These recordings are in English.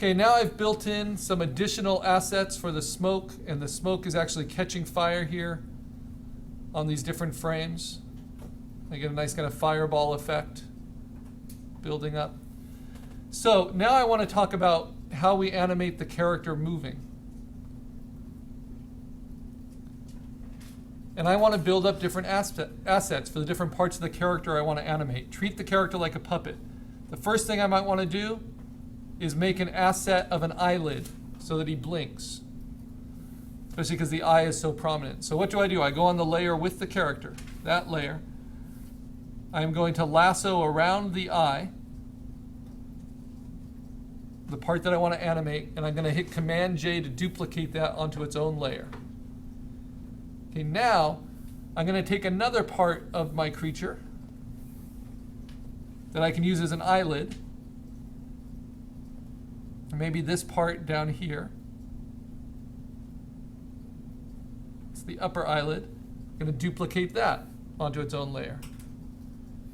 Okay, now I've built in some additional assets for the smoke, and the smoke is actually catching fire here on these different frames. I get a nice kind of fireball effect building up. So now I want to talk about how we animate the character moving. And I want to build up different assets for the different parts of the character I want to animate. Treat the character like a puppet. The first thing I might want to do is make an asset of an eyelid so that he blinks, especially because the eye is so prominent. So what do? I go on the layer with the character, that layer. I am going to lasso around the eye, the part that I want to animate, and I'm going to hit Command J to duplicate that onto its own layer. Okay, now I'm going to take another part of my creature that I can use as an eyelid. Maybe this part down here. It's the upper eyelid. I'm going to duplicate that onto its own layer.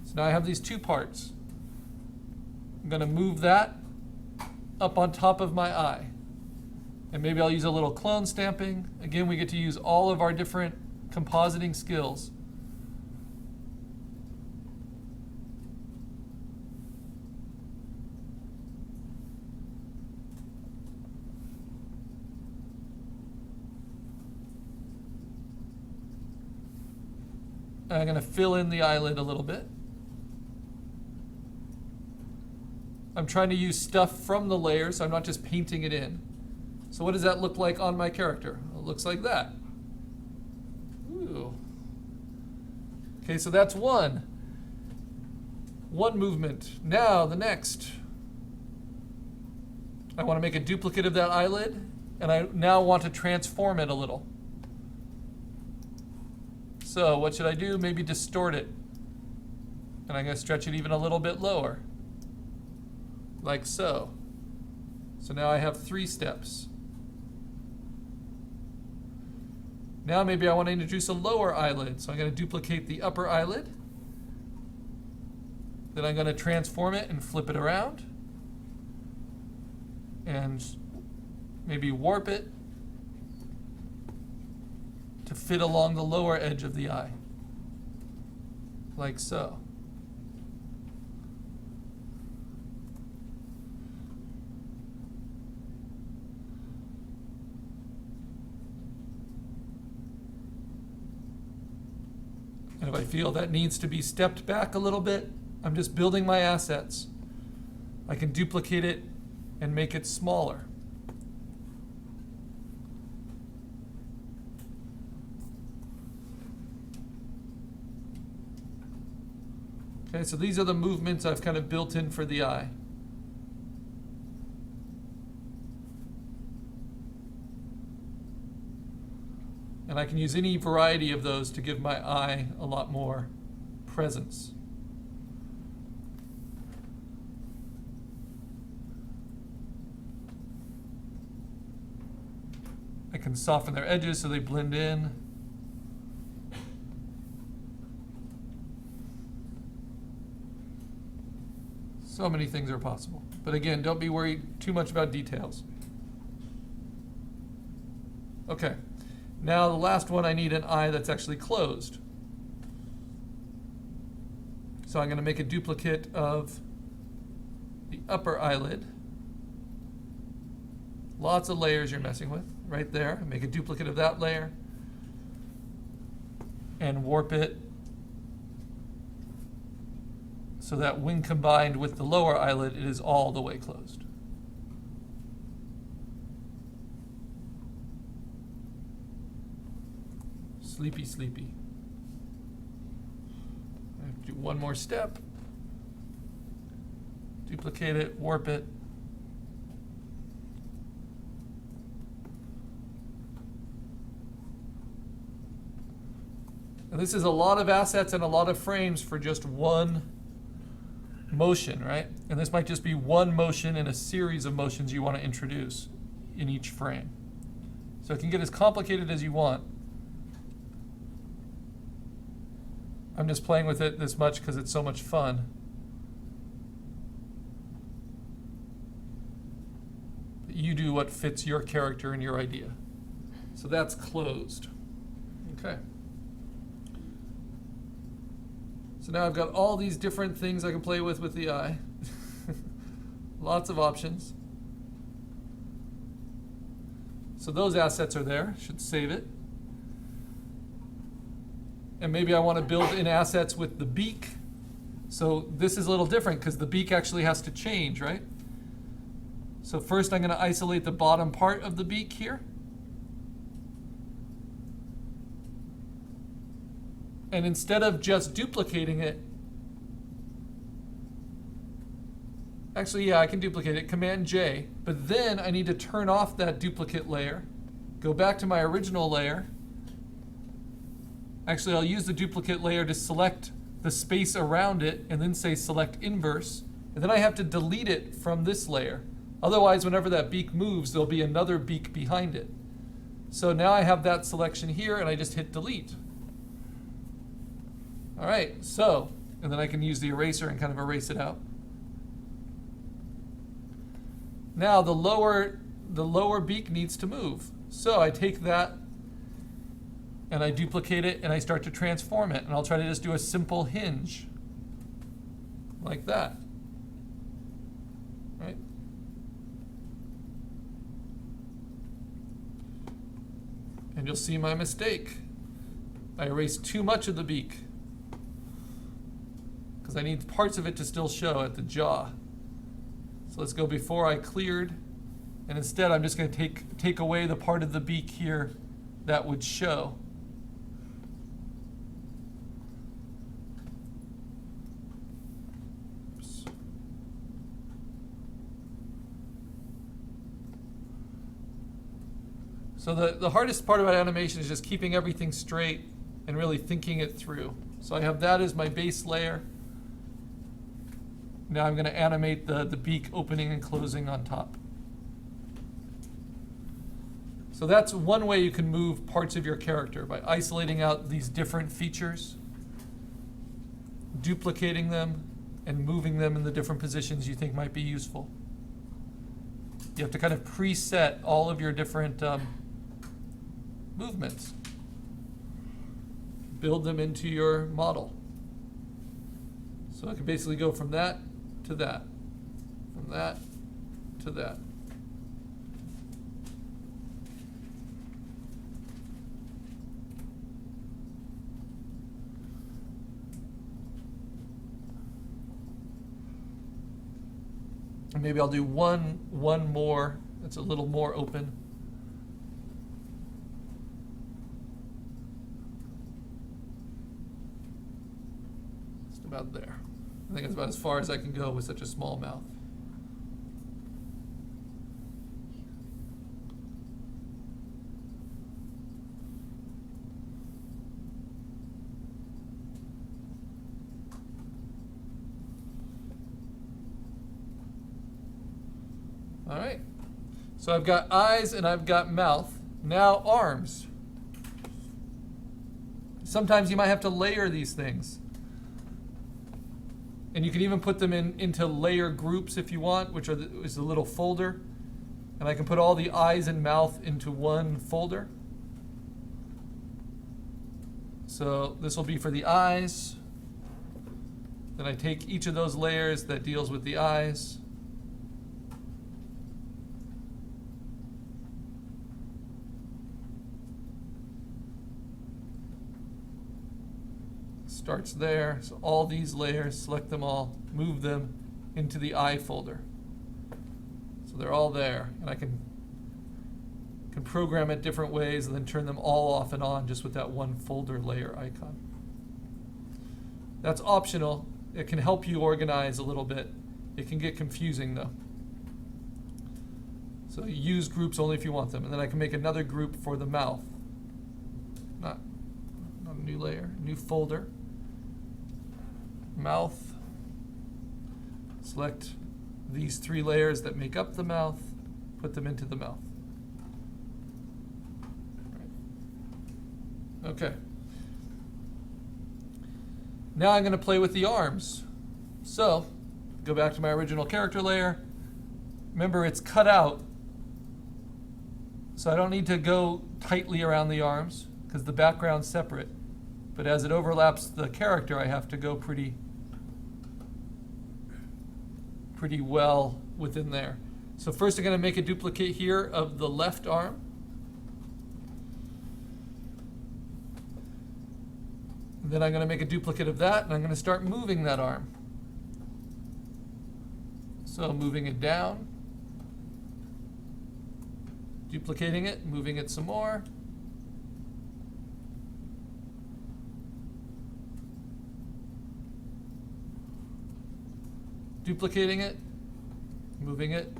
So now I have these two parts. I'm going to move that up on top of my eye. And maybe I'll use a little clone stamping. Again, we get to use all of our different compositing skills. I'm going to fill in the eyelid a little bit. I'm trying to use stuff from the layer, so I'm not just painting it in. So what does that look like on my character? It looks like that. Ooh. Okay, so that's one movement. Now the next. I want to make a duplicate of that eyelid, and I now want to transform it a little. So what should I do? Maybe distort it. And I'm going to stretch it even a little bit lower, like so. So now I have 3 steps. Now maybe I want to introduce a lower eyelid. So I'm going to duplicate the upper eyelid. Then I'm going to transform it and flip it around. And maybe warp it to fit along the lower edge of the eye, like so. And if I feel that needs to be stepped back a little bit, I'm just building my assets. I can duplicate it and make it smaller. Okay, so these are the movements I've kind of built in for the eye. And I can use any variety of those to give my eye a lot more presence. I can soften their edges so they blend in. So many things are possible. But again, don't be worried too much about details. Okay, now the last one, I need an eye that's actually closed. So I'm going to make a duplicate of the upper eyelid. Lots of layers you're messing with right there. Make a duplicate of that layer and warp it so that when combined with the lower eyelid, it is all the way closed. Sleepy, sleepy. I have to do one more step. Duplicate it, warp it. And this is a lot of assets and a lot of frames for just one motion, right? And this might just be one motion in a series of motions you want to introduce in each frame. So it can get as complicated as you want. I'm just playing with it this much because it's so much fun. you do what fits your character and your idea. So that's closed. Okay. So now I've got all these different things I can play with the eye. Lots of options. So those assets are there. Should save it. And maybe I want to build in assets with the beak. So this is a little different because the beak actually has to change, right? So first I'm going to isolate the bottom part of the beak here. And instead of just duplicating it, actually, yeah, I can duplicate it, Command J, but then I need to turn off that duplicate layer, go back to my original layer. Actually, I'll use the duplicate layer to select the space around it and then say select inverse. And then I have to delete it from this layer. Otherwise, whenever that beak moves, there'll be another beak behind it. So now I have that selection here and I just hit delete. All right, so, and then I can use the eraser and kind of erase it out. Now the lower beak needs to move. So I take that and I duplicate it and I start to transform it. And I'll try to just do a simple hinge like that. Right? And you'll see my mistake. I erased too much of the beak because I need parts of it to still show at the jaw. So let's go before I cleared, and instead I'm just going to take away the part of the beak here that would show. Oops. So the hardest part about animation is just keeping everything straight and really thinking it through. So I have that as my base layer. Now I'm going to animate the beak opening and closing on top. So that's one way you can move parts of your character, by isolating out these different features, duplicating them, and moving them in the different positions you think might be useful. You have to kind of preset all of your different movements. Build them into your model. So I can basically go from that to that, from that to that. And maybe I'll do one more that's a little more open. Just about there. I think it's about as far as I can go with such a small mouth. All right. So I've got eyes and I've got mouth. Now arms. Sometimes you might have to layer these things. And you can even put them into layer groups if you want, which is a little folder. And I can put all the eyes and mouth into one folder. So this will be for the eyes. Then I take each of those layers that deals with the eyes. Starts there, so all these layers, select them all, move them into the eye folder. So they're all there, and I can program it different ways and then turn them all off and on just with that one folder layer icon. That's optional. It can help you organize a little bit. It can get confusing though. So use groups only if you want them, and then I can make another group for the mouth. Not a new layer, new folder. Mouth. Select these three layers that make up the mouth, put them into the mouth. Okay. Now I'm going to play with the arms. So, go back to my original character layer. Remember, it's cut out So I don't need to go tightly around the arms because the background's separate. But as it overlaps the character, I have to go pretty well within there. So first I'm going to make a duplicate here of the left arm. Then I'm going to make a duplicate of that, and I'm going to start moving that arm. So moving it down, duplicating it, moving it some more. Duplicating it, moving it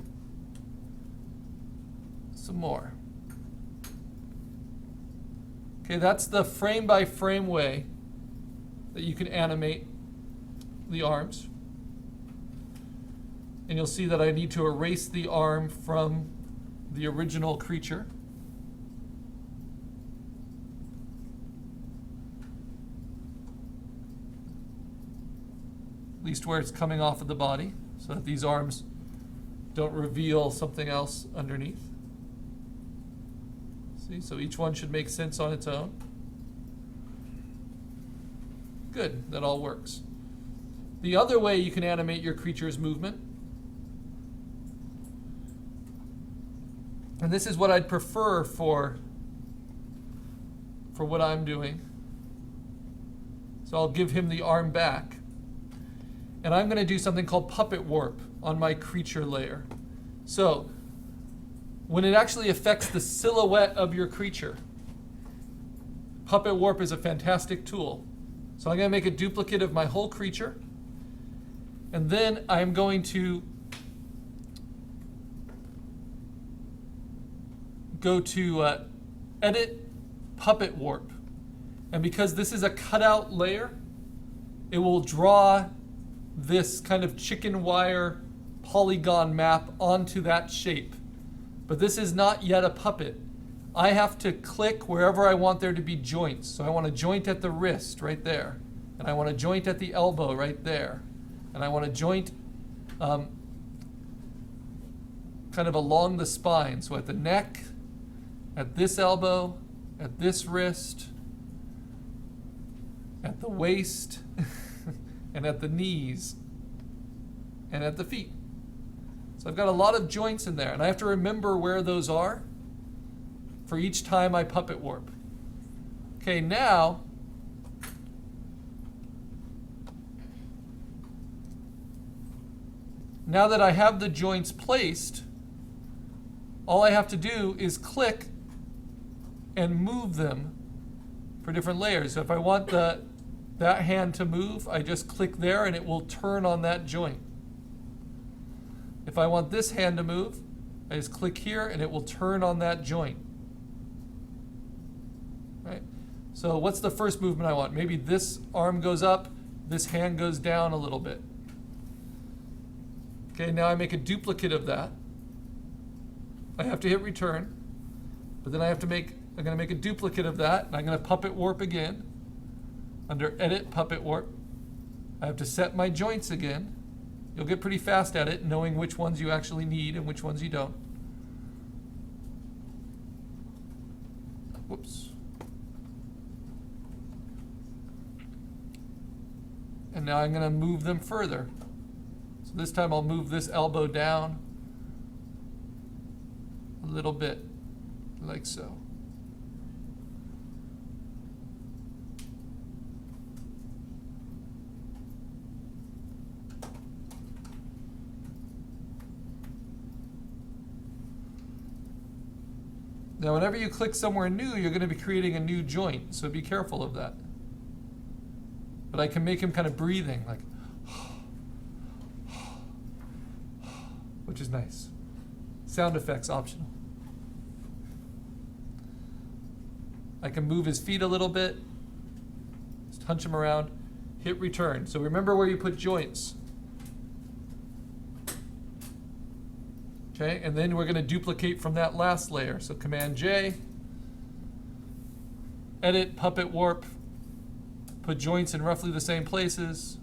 some more. Okay, that's the frame by frame way that you can animate the arms. And you'll see that I need to erase the arm from the original creature. At least where it's coming off of the body, so that these arms don't reveal something else underneath. See, so each one should make sense on its own. Good, that all works. The other way you can animate your creature's movement, and this is what I'd prefer for what I'm doing. So I'll give him the arm back. And I'm going to do something called puppet warp on my creature layer. So when it actually affects the silhouette of your creature, puppet warp is a fantastic tool. So I'm going to make a duplicate of my whole creature. And then I'm going to go to Edit, Puppet Warp. And because this is a cutout layer, it will draw this kind of chicken wire polygon map onto that shape. But this is not yet a puppet. I have to click wherever I want there to be joints. So I want a joint at the wrist right there. And I want a joint at the elbow right there. And I want a joint kind of along the spine. So at the neck, at this elbow, at this wrist, at the waist, and at the knees, and at the feet. So I've got a lot of joints in there, and I have to remember where those are for each time I puppet warp. Okay, now that I have the joints placed, all I have to do is click and move them for different layers. So if I want that hand to move, I just click there and it will turn on that joint. If I want this hand to move, I just click here and it will turn on that joint. Right? So what's the first movement I want? Maybe this arm goes up, this hand goes down a little bit. Okay, now I make a duplicate of that. I have to hit return, but then I'm going to make a duplicate of that, and I'm going to puppet warp again. Under Edit, Puppet Warp, I have to set my joints again. You'll get pretty fast at it, knowing which ones you actually need and which ones you don't. Whoops. And now I'm going to move them further. So this time I'll move this elbow down a little bit, like so. Now, whenever you click somewhere new, you're going to be creating a new joint, so be careful of that. But I can make him kind of breathing, like, which is nice. Sound effects optional. I can move his feet a little bit, just hunch him around, hit return. So remember where you put joints. Okay, and then we're going to duplicate from that last layer. So Command J, Edit, Puppet Warp, put joints in roughly the same places.